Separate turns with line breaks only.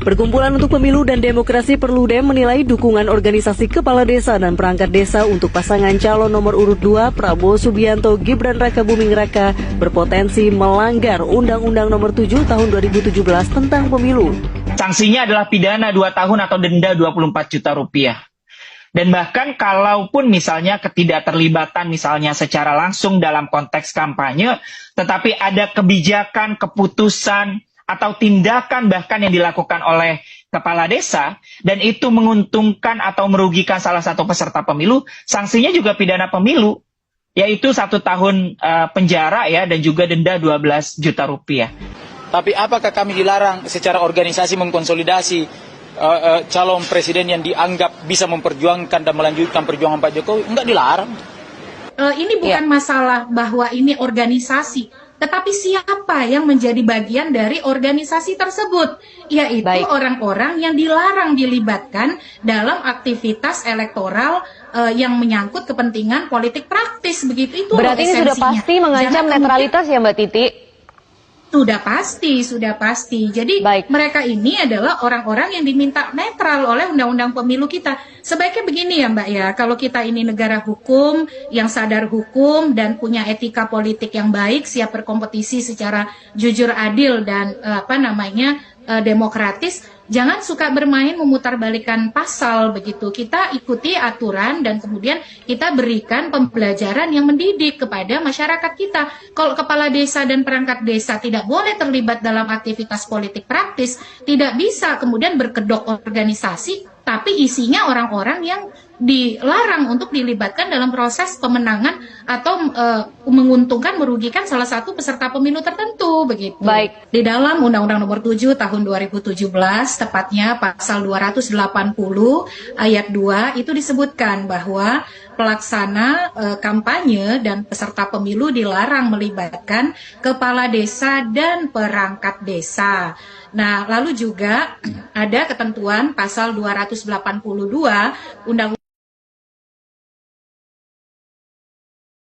Perkumpulan untuk Pemilu dan Demokrasi Perludem menilai dukungan organisasi kepala desa dan perangkat desa untuk pasangan calon nomor urut 2 Prabowo Subianto Gibran Raka Buming Raka berpotensi melanggar Undang-Undang Nomor 7 Tahun 2017 tentang Pemilu.
Sanksinya adalah pidana 2 tahun atau denda 24 juta rupiah. Dan bahkan kalaupun misalnya ketidakterlibatan misalnya secara langsung dalam konteks kampanye, tetapi ada kebijakan, keputusan, atau tindakan bahkan yang dilakukan oleh kepala desa, dan itu menguntungkan atau merugikan salah satu peserta pemilu, sanksinya juga pidana pemilu, yaitu 1 tahun penjara ya, dan juga denda 12 juta rupiah.
Tapi apakah kami dilarang secara organisasi mengkonsolidasi calon presiden yang dianggap bisa memperjuangkan dan melanjutkan perjuangan Pak Jokowi? Enggak dilarang.
Ini bukan masalah bahwa ini organisasi, tetapi siapa yang menjadi bagian dari organisasi tersebut, yaitu orang-orang yang dilarang dilibatkan dalam aktivitas elektoral yang menyangkut kepentingan politik praktis, begitu. Itu
berarti ini sudah pasti mengancam netralitas ya Mbak Titi?
Sudah pasti. Jadi mereka ini adalah orang-orang yang diminta netral oleh Undang-Undang Pemilu kita. Sebaiknya begini ya Mbak ya, kalau kita ini negara hukum, yang sadar hukum dan punya etika politik yang baik, siap berkompetisi secara jujur, adil dan demokratis, jangan suka bermain memutarbalikkan pasal begitu. Kita ikuti aturan dan kemudian kita berikan pembelajaran yang mendidik kepada masyarakat kita. Kalau kepala desa dan perangkat desa tidak boleh terlibat dalam aktivitas politik praktis, tidak bisa kemudian berkedok organisasi, tapi isinya orang-orang yang dilarang untuk dilibatkan dalam proses pemenangan atau menguntungkan, merugikan salah satu peserta pemilu tertentu begitu.
Baik.
Di dalam Undang-Undang Nomor 7 Tahun 2017, tepatnya pasal 280 ayat 2 itu disebutkan bahwa pelaksana kampanye dan peserta pemilu dilarang melibatkan kepala desa dan perangkat desa. Nah, lalu juga ada ketentuan pasal 282 Undang-Undang